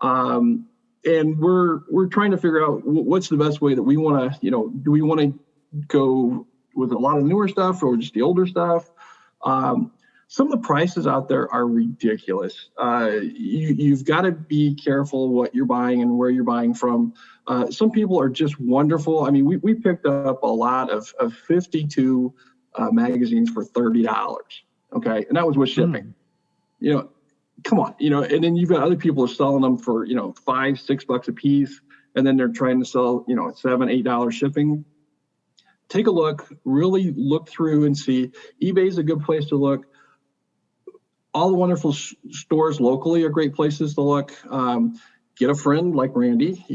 and we're trying to figure out what's the best way that we want to. Do we want to go with a lot of newer stuff or just the older stuff? Some of the prices out there are ridiculous. You've got to be careful what you're buying and where you're buying from. Some people are just wonderful. I mean, we picked up a lot of 52 magazines for $30. Okay, and that was with shipping. Come on. And then you've got other people who are selling them for $5-6 a piece, and then they're trying to sell $7-8 shipping. Take a look. Really look through and see. eBay is a good place to look. All the wonderful stores locally are great places to look. get a friend like Randy,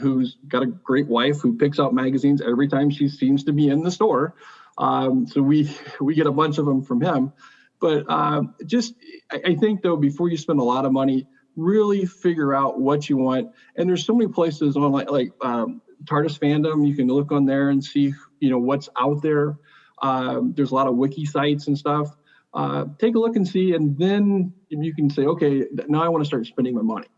who's got a great wife who picks out magazines every time she seems to be in the store. So we get a bunch of them from him. But I think, though, before you spend a lot of money, really figure out what you want. And there's so many places on like TARDIS Fandom. You can look on there and see, what's out there. There's a lot of wiki sites and stuff. Take a look and see, and then you can say, okay, now I want to start spending my money.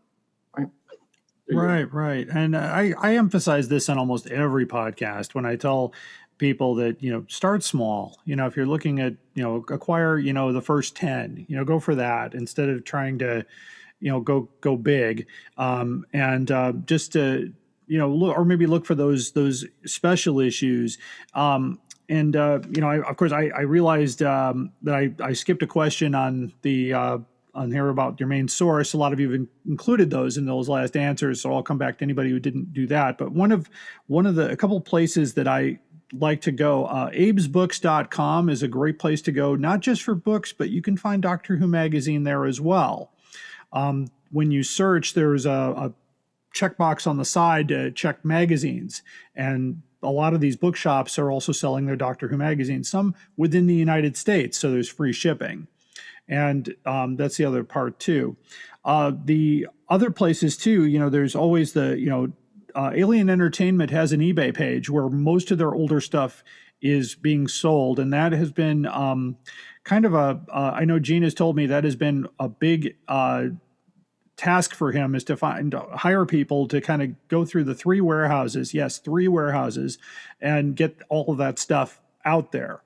Right. And I emphasize this on almost every podcast when I tell people that, start small. If you're looking at, acquire, the first 10, go for that instead of trying to, go big. Just to, look, or maybe look for those special issues. Of course, I realized that I skipped a question on the on here about your main source. A lot of you have included those in those last answers, so I'll come back to anybody who didn't do that. But a couple places that I like to go, abesbooks.com is a great place to go, not just for books, but you can find Doctor Who magazine there as well. When you search, there's a checkbox on the side to check magazines, and a lot of these bookshops are also selling their Doctor Who magazines, some within the United States, so there's free shipping. And that's the other part too. The other places too, there's always the, Alien Entertainment has an eBay page where most of their older stuff is being sold. And that has been kind of I know Gene has told me that has been a big task for him, is to hire people to kind of go through the 3 warehouses, and get all of that stuff out there.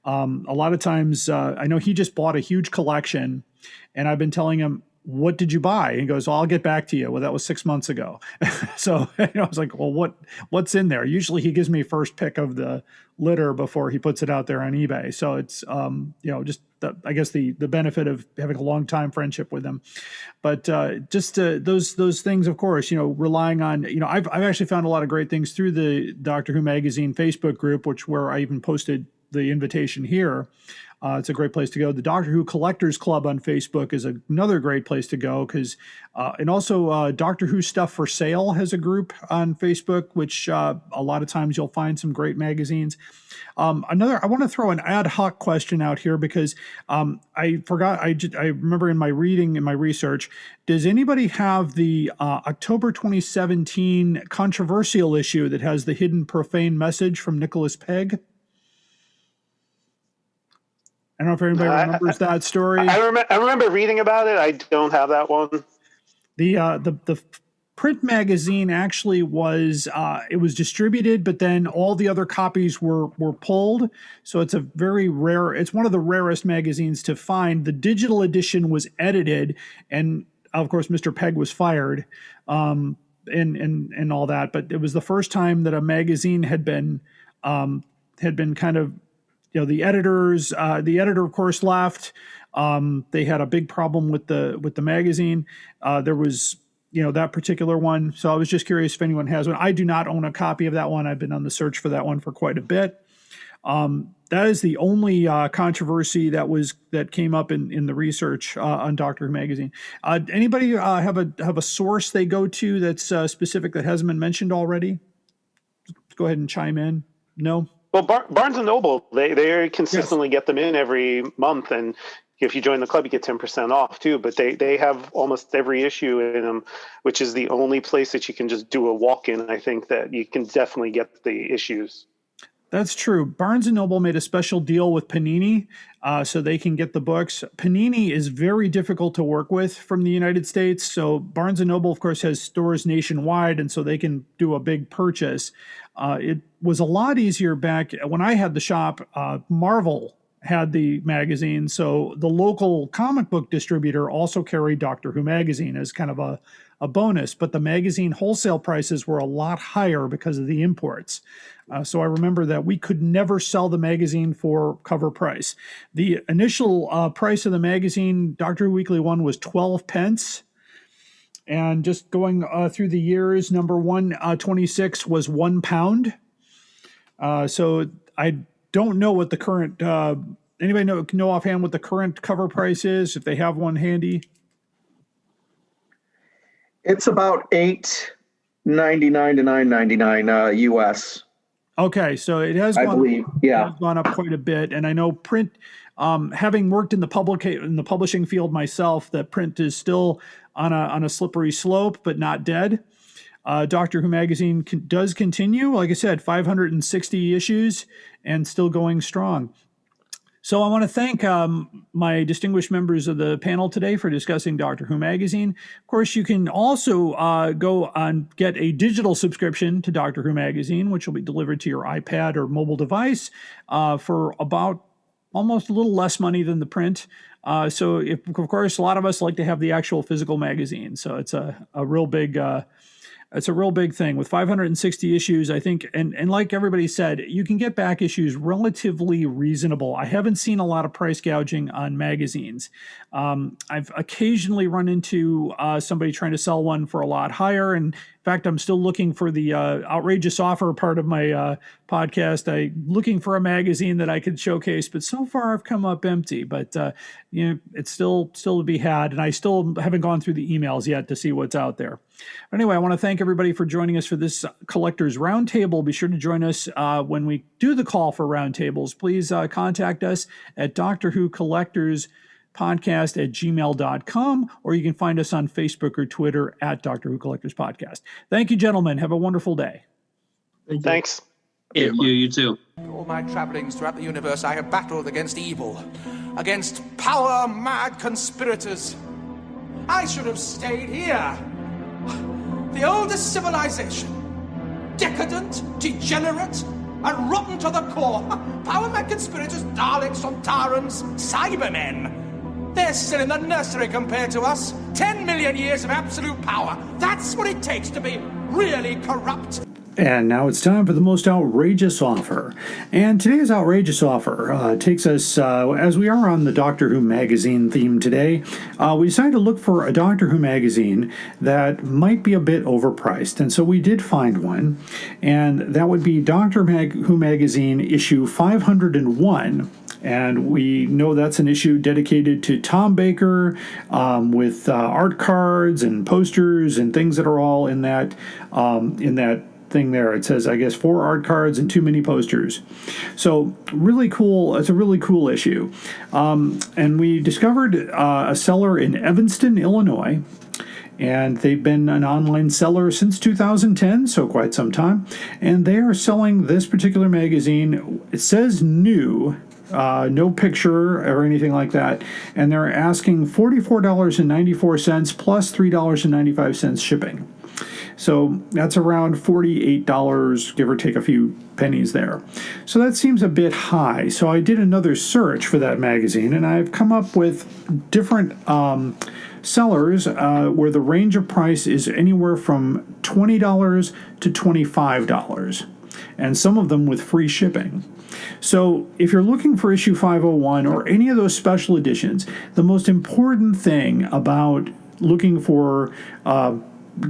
A lot of times, I know he just bought a huge collection, and I've been telling him, what did you buy? And he goes, well, I'll get back to you. Well, that was 6 months ago. So I was like, well, what's in there? Usually he gives me first pick of the litter before he puts it out there on eBay. So it's, just I guess the benefit of having a long time friendship with him. But those things, of course, relying on, I've actually found a lot of great things through the Doctor Who Magazine Facebook group, where I even posted the invitation here. It's a great place to go. The Doctor Who Collectors Club on Facebook is another great place to go, because, and also Doctor Who Stuff for Sale has a group on Facebook, which a lot of times you'll find some great magazines. I want to throw an ad hoc question out here, because I forgot. I remember in my research, does anybody have the October 2017 controversial issue that has the hidden profane message from Nicholas Pegg? I don't know if anybody remembers that story. I remember reading about it. I don't have that one. The print magazine actually was it was distributed, but then all the other copies were pulled. So it's a very rare. It's one of the rarest magazines to find. The digital edition was edited, and of course, Mr. Pegg was fired, and all that. But it was the first time that a magazine had been kind of. The editor, of course, left. They had a big problem with the magazine. There was, that particular one. So I was just curious if anyone has one. I do not own a copy of that one. I've been on the search for that one for quite a bit. That is the only controversy that came up in the research on Doctor Who magazine. Anybody have a source they go to that's specific that hasn't been mentioned already? Go ahead and chime in. No. Well, Barnes and Noble, they consistently get them in every month, and if you join the club, you get 10% off too. But they have almost every issue in them, which is the only place that you can just do a walk-in. I think that you can definitely get the issues. That's true. Barnes & Noble made a special deal with Panini so they can get the books. Panini is very difficult to work with from the United States. So Barnes & Noble, of course, has stores nationwide, and so they can do a big purchase. It was a lot easier back when I had the shop. Marvel had the magazine, so the local comic book distributor also carried Doctor Who magazine as kind of a bonus, but the magazine wholesale prices were a lot higher because of the imports. So I remember that we could never sell the magazine for cover price. The initial price of the magazine, Doctor Who Weekly 1, was 12 pence. And just going through the years, number 126 was £1. So I don't know what the current, anybody know offhand what the current cover price is, if they have one handy? It's about $8.99 to $9.99 US. Okay, so it has I believe, yeah. has gone up quite a bit, and I know print. Having worked in the publishing field myself, that print is still on a slippery slope, but not dead. Doctor Who magazine does continue. Like I said, 560 issues and still going strong. So I want to thank my distinguished members of the panel today for discussing Doctor Who magazine. Of course, you can also go on get a digital subscription to Doctor Who magazine, which will be delivered to your iPad or mobile device for about almost a little less money than the print. So, of course, a lot of us like to have the actual physical magazine. So it's a real big it's a real big thing with 560 issues, I think. And like everybody said, you can get back issues relatively reasonable. I haven't seen a lot of price gouging on magazines. I've occasionally run into somebody trying to sell one for a lot higher. And in fact, I'm still looking for the outrageous offer part of my podcast. I'm looking for a magazine that I could showcase, but so far I've come up empty. But it's still to be had, and I still haven't gone through the emails yet to see what's out there. Anyway, I want to thank everybody for joining us for this Collectors Roundtable. Be sure to join us when we do the call for roundtables. Please contact us at Doctor Who Collectors Podcast at gmail.com, or you can find us on Facebook or Twitter at Doctor Who Collectors Podcast. Thank you, gentlemen. Have a wonderful day. Thanks. Thank you. You too. All my travellings throughout the universe, I have battled against evil, against power-mad conspirators. I should have stayed here. The oldest civilization. Decadent, degenerate, and rotten to the core. Power-mad conspirators, Daleks, Sontarans, Cybermen. They're still in the nursery compared to us. 10 million years of absolute power. That's what it takes to be really corrupt. And now it's time for the most outrageous offer. And today's outrageous offer takes us, as we are on the Doctor Who magazine theme today, we decided to look for a Doctor Who magazine that might be a bit overpriced. And so we did find one, and that would be Doctor Who magazine issue 501. And we know that's an issue dedicated to Tom Baker, with art cards and posters and things that are all in that thing there. It says, I guess, 4 art cards and 2 mini posters. So really cool. It's a really cool issue. And we discovered a seller in Evanston, Illinois. And they've been an online seller since 2010, so quite some time. And they are selling this particular magazine. It says new. No picture or anything like that. And they're asking $44.94 plus $3.95 shipping. So that's around $48, give or take a few pennies there. So that seems a bit high. So I did another search for that magazine, and I've come up with different sellers where the range of price is anywhere from $20 to $25, and some of them with free shipping. So if you're looking for issue 501 or any of those special editions, the most important thing about looking for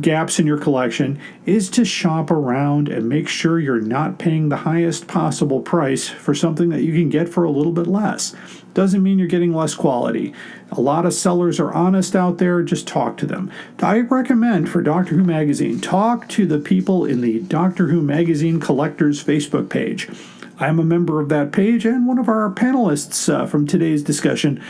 gaps in your collection is to shop around and make sure you're not paying the highest possible price for something that you can get for a little bit less. Doesn't mean you're getting less quality. A lot of sellers are honest out there. Just talk to them. I recommend for Doctor Who Magazine, talk to the people in the Doctor Who Magazine Collectors Facebook page. I'm a member of that page, and one of our panelists from today's discussion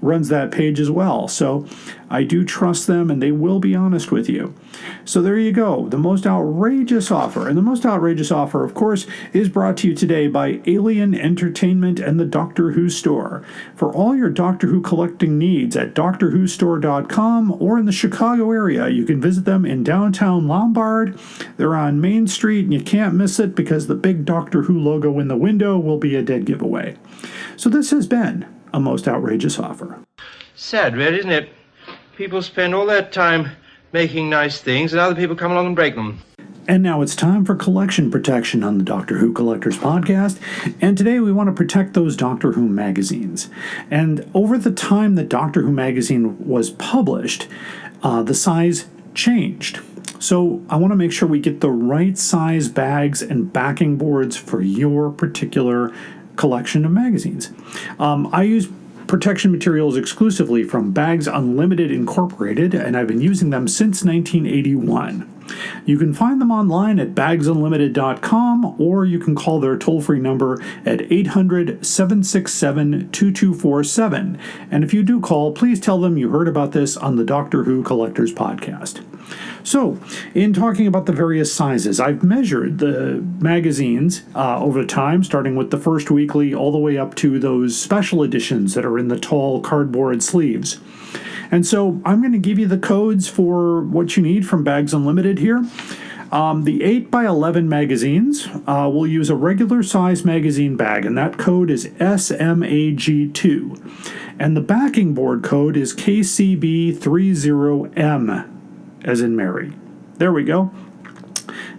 runs that page as well. So I do trust them, and they will be honest with you. So there you go, the most outrageous offer. And the most outrageous offer, of course, is brought to you today by Alien Entertainment and the Doctor Who Store. For all your Doctor Who collecting needs at drwhostore.com or in the Chicago area, you can visit them in downtown Lombard. They're on Main Street, and you can't miss it because the big Doctor Who logo in the window will be a dead giveaway. So this has been a most outrageous offer. Sad, really, isn't it? People spend all their time making nice things, and other people come along and break them. And now it's time for collection protection on the Doctor Who Collectors Podcast. And today we want to protect those Doctor Who magazines. And over the time that Doctor Who magazine was published, the size changed. So I want to make sure we get the right size bags and backing boards for your particular collection of magazines. I use protection materials exclusively from Bags Unlimited Incorporated, and I've been using them since 1981. You can find them online at bagsunlimited.com, or you can call their toll-free number at 800-767-2247. And if you do call, please tell them you heard about this on the Doctor Who Collectors Podcast. So, in talking about the various sizes, I've measured the magazines over time, starting with the first weekly all the way up to those special editions that are in the tall cardboard sleeves. And so I'm going to give you the codes for what you need from Bags Unlimited here. The 8x11 magazines will use a regular size magazine bag, and that code is SMAG2. And the backing board code is KCB30M, as in Mary. There we go.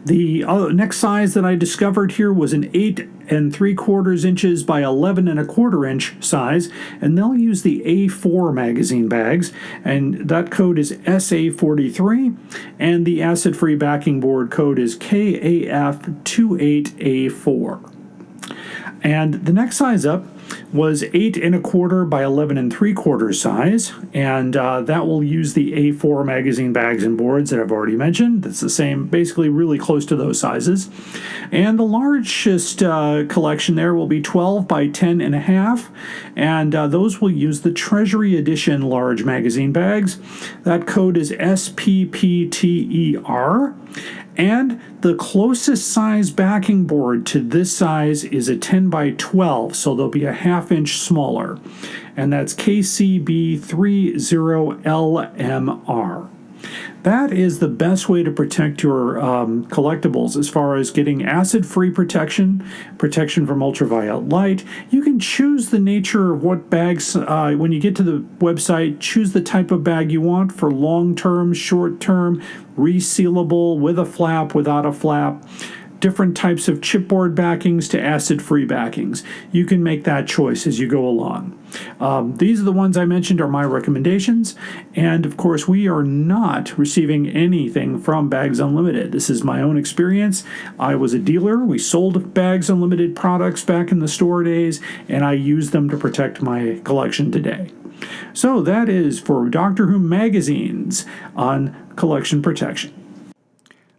The next size that I discovered here was an 8 3/4 inches by 11 1/4 inch size, and they'll use the A4 magazine bags, and that code is SA43, and the acid-free backing board code is KAF28A4. And the next size up was 8 1/4 by 11 3/4 size, and that will use the A4 magazine bags and boards that I've already mentioned. That's the same, basically really close to those sizes. And the largest collection there will be 12 by 10 1/2, and those will use the Treasury Edition large magazine bags. That code is SPPTER. And the closest size backing board to this size is a 10 by 12, so they'll be a 1/2 inch smaller. And that's KCB30LMR. That is the best way to protect your collectibles as far as getting acid-free protection, protection from ultraviolet light. You can choose the nature of what bags, when you get to the website, choose the type of bag you want for long-term, short-term, resealable, with a flap, without a flap. Different types of chipboard backings to acid-free backings. You can make that choice as you go along. These are the ones I mentioned are my recommendations, and of course we are not receiving anything from Bags Unlimited. This is my own experience. I was a dealer. We sold Bags Unlimited products back in the store days, and I use them to protect my collection today. So that is for Doctor Who magazines on collection protection.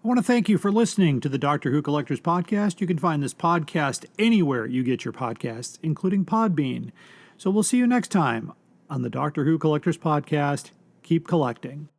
I want to thank you for listening to the Doctor Who Collectors Podcast. You can find this podcast anywhere you get your podcasts, including Podbean. So we'll see you next time on the Doctor Who Collectors Podcast. Keep collecting.